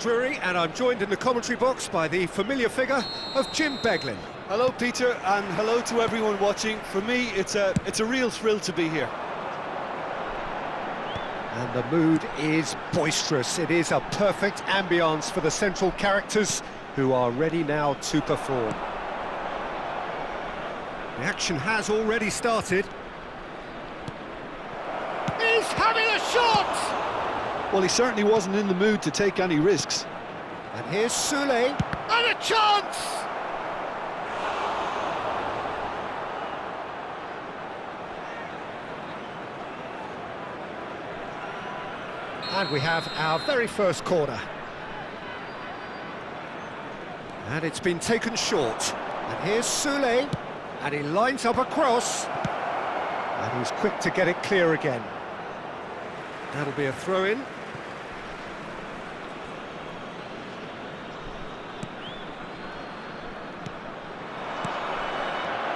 Drury, and I'm joined in the commentary box by the familiar figure of Jim Beglin. Hello Peter, and hello to everyone watching. For me, it's a real thrill to be here. And the mood is boisterous. It is a perfect ambience for the central characters who are ready now to perform. The action has already started. He's having a shot! Well, he certainly wasn't in the mood to take any risks. And here's Sule, and a chance! And we have our very first corner. And it's been taken short. And here's Sule, and he lines up a cross. And he's quick to get it clear again. That'll be a throw-in.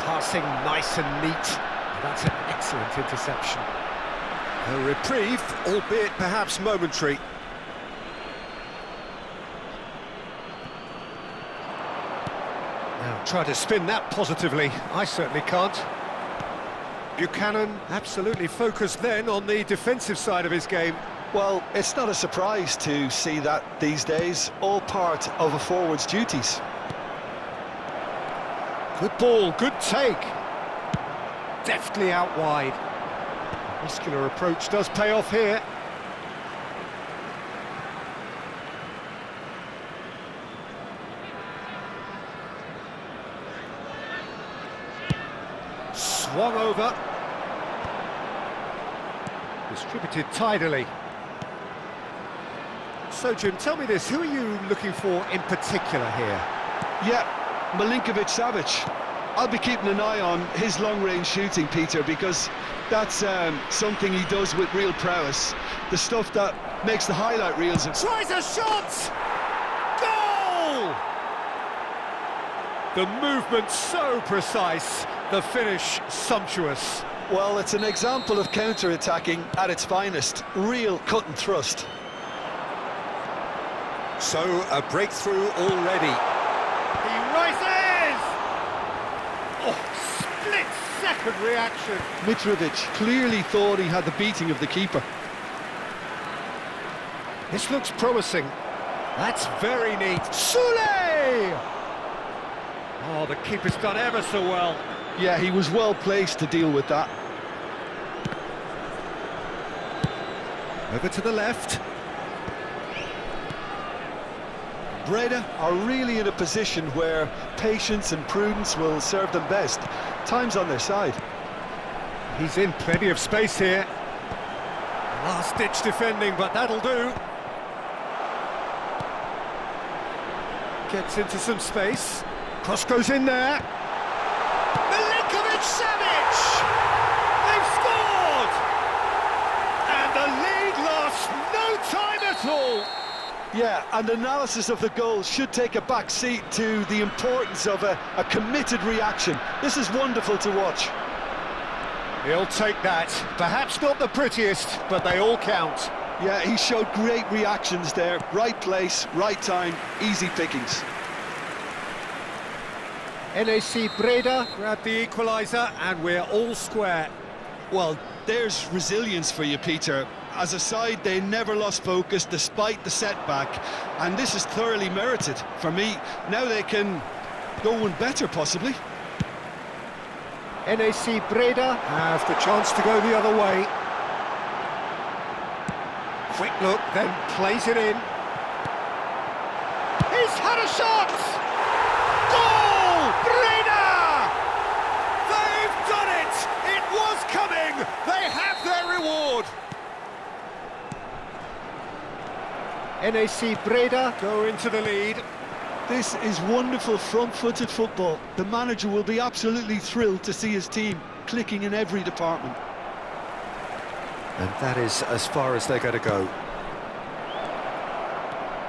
Passing nice and neat. That's an excellent interception. A reprieve, albeit perhaps momentary. Now try to spin that positively. I certainly can't. Buchanan absolutely focused then on the defensive side of his game. Well, it's not a surprise to see that these days, all part of a forward's duties. Good ball, good take. Deftly out wide. Muscular approach does pay off here. Swung over. Distributed tidily. So, Jim, tell me this, who are you looking for in particular here? Yeah, Milinkovic-Savic. I'll be keeping an eye on his long-range shooting, Peter, because that's something he does with real prowess. The stuff that makes the highlight reels. Tries a shot! Goal! The movement so precise, the finish sumptuous. Well, it's an example of counter-attacking at its finest. Real cut and thrust. So, a breakthrough already. He rises! Oh, split-second reaction. Mitrovic clearly thought he had the beating of the keeper. This looks promising. That's very neat. Sule! Oh, the keeper's done ever so well. Yeah, he was well placed to deal with that. Over to the left. Breda are really in a position where patience and prudence will serve them best. Time's on their side. He's in plenty of space here. Last-ditch defending, but that'll do. Gets into some space. Cross goes in there. Milinkovic-Savic! They've scored! And the lead lost no time at all. Yeah, and analysis of the goal should take a back seat to the importance of a committed reaction. This is wonderful to watch. He'll take that. Perhaps not the prettiest, but they all count. Yeah, he showed great reactions there. Right place, right time, easy pickings. NAC Breda grabbed the equaliser, and we're all square. Well, there's resilience for you, Peter. As a side, they never lost focus despite the setback, and this is thoroughly merited. For me, now they can go one better, possibly. NAC Breda has the chance to go the other way. Quick look, then plays it in. He's had a shot! Goal! Breda! They've done it! It was coming! They have their reward! NAC Breda go into the lead. This is wonderful front-footed football. The manager will be absolutely thrilled to see his team clicking in every department. And that is as far as they're going to go.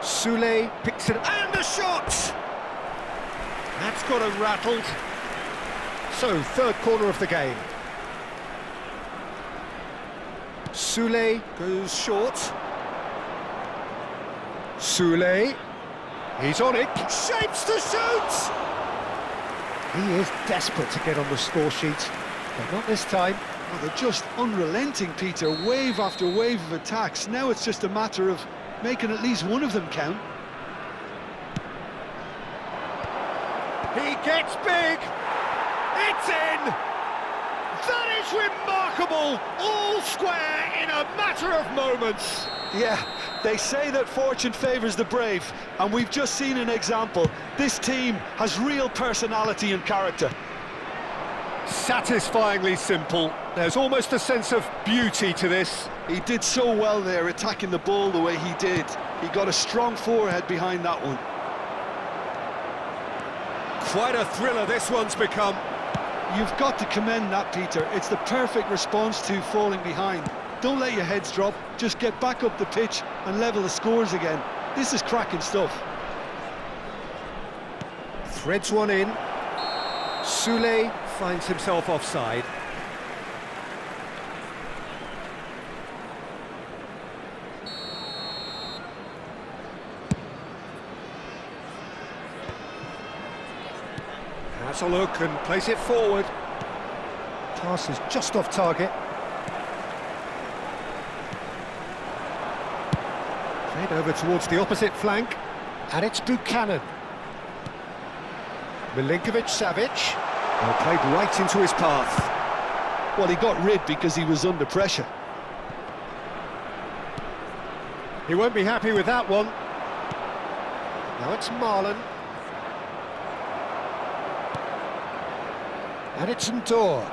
Sule picks it, and the shot! That's got him rattled. So, third corner of the game. Sule goes short. Sule. He's on it. Shapes to shoot! He is desperate to get on the score sheet, but not this time. Oh, they're just unrelenting, Peter. Wave after wave of attacks. Now it's just a matter of making at least one of them count. He gets big. It's in. That is remarkable. All square in a matter of moments. Yeah, they say that fortune favours the brave, and we've just seen an example. This team has real personality and character. Satisfyingly simple. There's almost a sense of beauty to this. He did so well there, attacking the ball the way he did. He got a strong forehead behind that one. Quite a thriller this one's become. You've got to commend that, Peter. It's the perfect response to falling behind. Don't let your heads drop, just get back up the pitch and level the scores again. This is cracking stuff. Threads one in. Sule finds himself offside. Has a look and plays it forward. Pass is just off target. Played over towards the opposite flank, and it's Buchanan. Milinkovic-Savic. Well, played right into his path. Well, he got rid because he was under pressure. He won't be happy with that one. Now it's Marlon. And it's Ndor.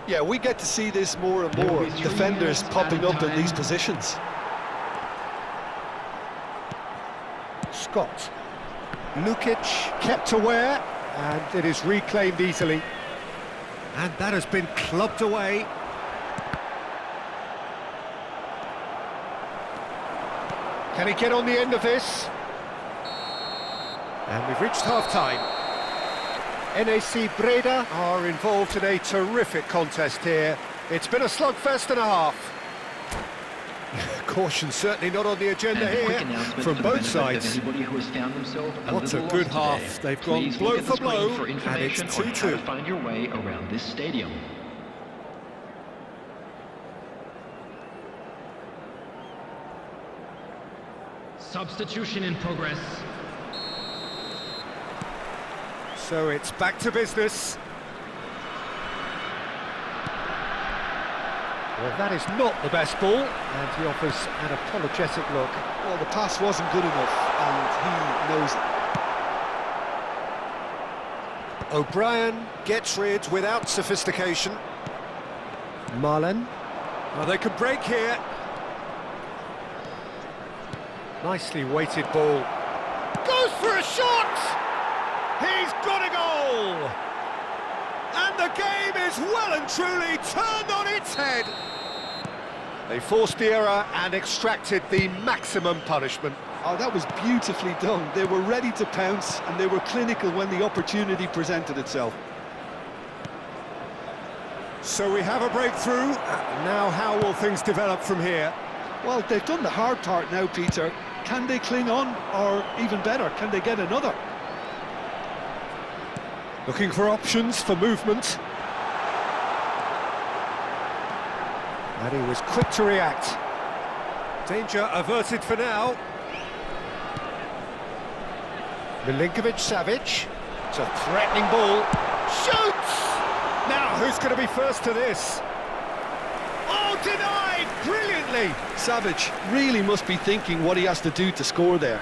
Yeah, we get to see this more and more. Defenders popping up in these positions. Scott. Lukic kept aware, and it is reclaimed easily. And that has been clubbed away. Can he get on the end of this? And we've reached half-time. NAC Breda are involved in a terrific contest here. It's been a slugfest and a half. Caution certainly not on the agenda here from both sides. What a good half. They've gone blow for blow, and it's 2-2. Find your way around this stadium. Substitution in progress. So it's back to business. Well, that is not the best ball, and he offers an apologetic look. Well, the pass wasn't good enough, and he knows it. O'Brien gets rid without sophistication. Marlon. Oh, they could break here. Nicely weighted ball. Goes for a shot! He's got a goal! And the game is well and truly turned on its head. They forced the error and extracted the maximum punishment. Oh, that was beautifully done. They were ready to pounce, and they were clinical when the opportunity presented itself. So we have a breakthrough. Now how will things develop from here? Well, they've done the hard part now, Peter. Can they cling on, or even better, can they get another? Looking for options for movement. And he was quick to react. Danger averted for now. Milinkovic-Savic. It's a threatening ball. Shoots! Now, who's going to be first to this? Oh, denied! Brilliantly! Savic really must be thinking what he has to do to score there.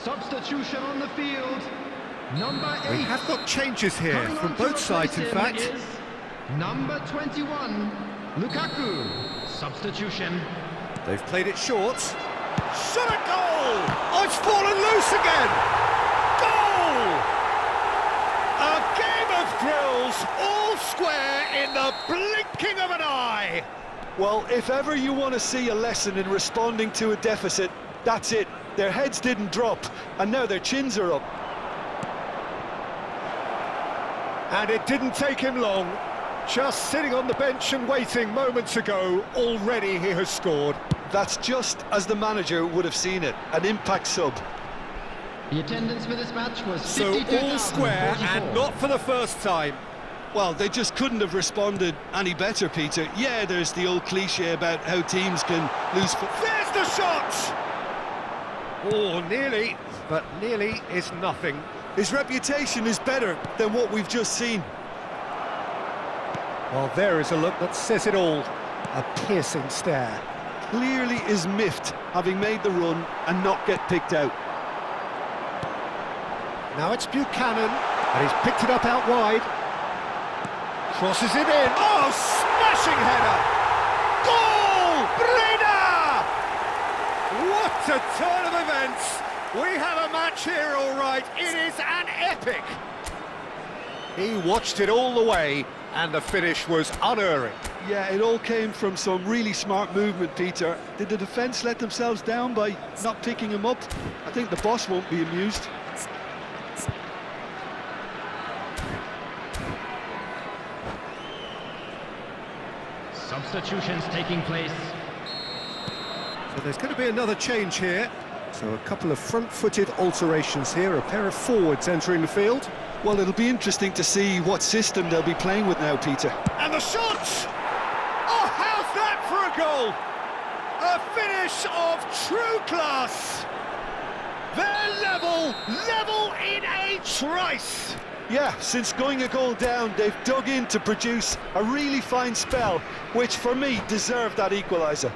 Substitution on the field. Number 8. We have got changes here from both sides, in fact. Number 21, Lukaku. Substitution. They've played it short. Shot a goal! Oh, it's fallen loose again! Goal! A game of thrills, all square in the blinking of an eye! Well, if ever you want to see a lesson in responding to a deficit, that's it. Their heads didn't drop, and now their chins are up. And it didn't take him long. Just sitting on the bench and waiting moments ago, already he has scored. That's just as the manager would have seen it, an impact sub. The attendance for this match was So all square, and not for the first time. Well, they just couldn't have responded any better, Peter. Yeah, there's the old cliche about how teams can lose... There's the shot! Oh, nearly, but nearly is nothing. His reputation is better than what we've just seen. Well, there is a look that says it all. A piercing stare. Clearly is miffed, having made the run and not get picked out. Now it's Buchanan, and he's picked it up out wide. Crosses it in. Oh, smashing header! Goal! Breda! What a turn of events! We have a match here, all right. It is an epic. He watched it all the way, and the finish was unerring. Yeah, it all came from some really smart movement, Peter. Did the defence let themselves down by not picking him up? I think the boss won't be amused. Substitutions taking place. So there's going to be another change here. So a couple of front-footed alterations here, a pair of forwards entering the field. Well, it'll be interesting to see what system they'll be playing with now, Peter. And the shot! Oh, how's that for a goal? A finish of true class. They're level in a trice. Yeah, since going a goal down, they've dug in to produce a really fine spell, which for me deserved that equaliser.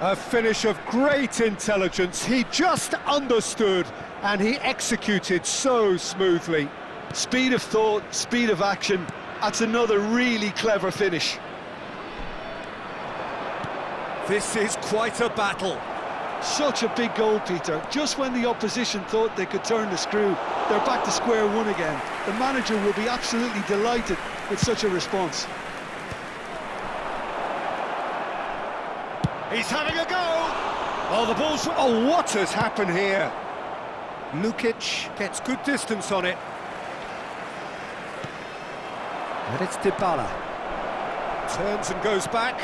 A finish of great intelligence. He just understood and he executed so smoothly. Speed of thought, speed of action. That's another really clever finish. This is quite a battle. Such a big goal, Peter. Just when the opposition thought they could turn the screw, they're back to square one again. The manager will be absolutely delighted with such a response. He's having a go! Oh, the ball's... Oh, what has happened here? Lukic gets good distance on it. And it's Dybala. Turns and goes back.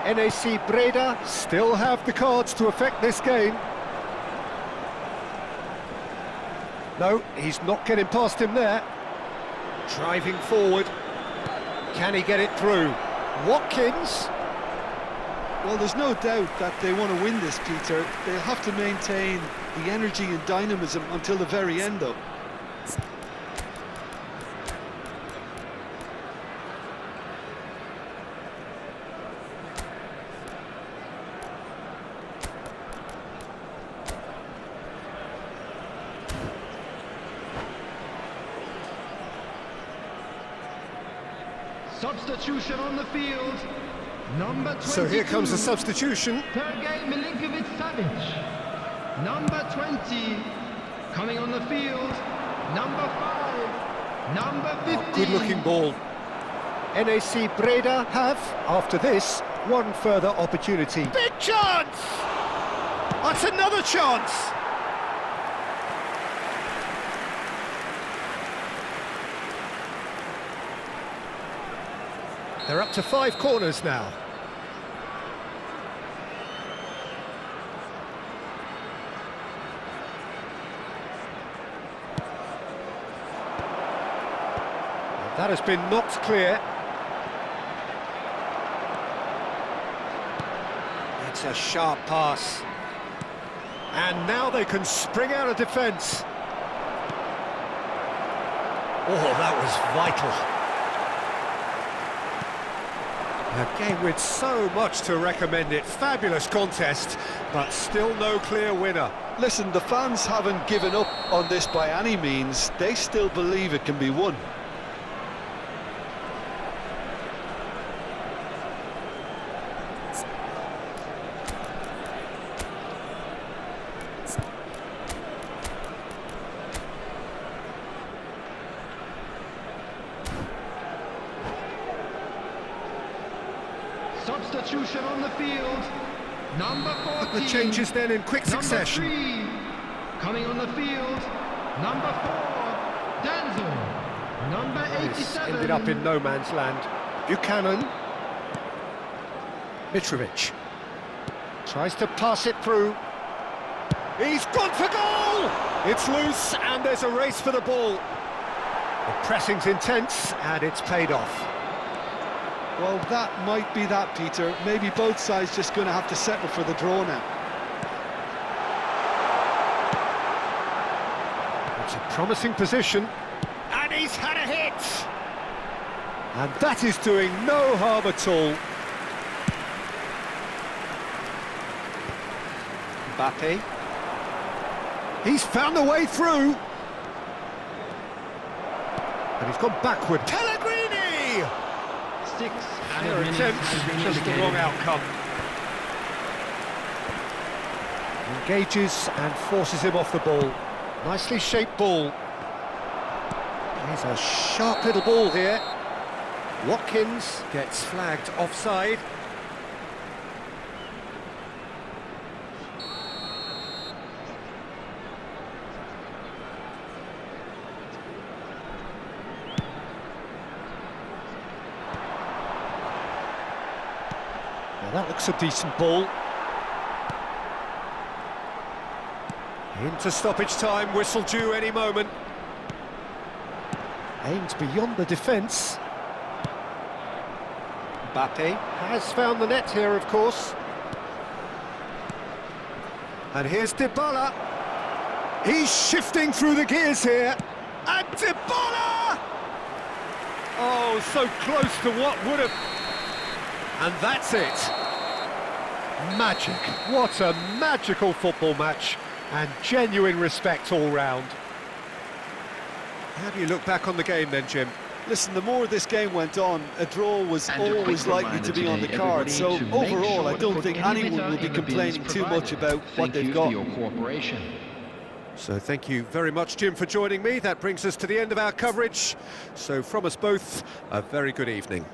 NAC Breda still have the cards to affect this game. No, he's not getting past him there. Driving forward. Can he get it through? Watkins. Well, there's no doubt that they want to win this, Peter. They'll have to maintain the energy and dynamism until the very end, though. Substitution on the field. Number 22. So here comes the substitution. Sergei Milinkovic-Savic. Number 20. Coming on the field. Number 5. Number 15. Good-looking ball. NAC Breda have, after this, one further opportunity. Big chance! That's another chance! They're up to 5 corners now. That has been knocked clear. It's a sharp pass. And now they can spring out of defence. Oh, that was vital. A game with so much to recommend it. Fabulous contest, but still no clear winner. Listen, the fans haven't given up on this by any means. They still believe it can be won. Substitution on the field. Number 14. The changes then in quick succession. Number 3. Coming on the field. Number 4. Danzel. Number 87. Ended up in no man's land. Buchanan. Mitrovic. Tries to pass it through. He's gone for goal! It's loose and there's a race for the ball. The pressing's intense and it's paid off. Well, that might be that, Peter. Maybe both sides just going to have to settle for the draw now. It's a promising position. And he's had a hit! And that is doing no harm at all. Mbappe. He's found a way through. And he's gone backward. Pellegrini! 6 Fair attempt, just the wrong outcome. Engages and forces him off the ball. Nicely shaped ball. Here's a sharp little ball here. Watkins gets flagged offside. Well, that looks a decent ball. Into stoppage time, whistle due any moment. Aims beyond the defence. Mbappe has found the net here, of course. And here's Dybala. He's shifting through the gears here. And Dybala! Oh, so close to what would have... And that's it. Magic. What a magical football match. And genuine respect all round. How do you look back on the game then, Jim? Listen, the more this game went on, a draw was always likely to be on the card. So overall, I don't think anyone will be complaining too much about what they've got. So thank you very much, Jim, for joining me. That brings us to the end of our coverage. So from us both, a very good evening.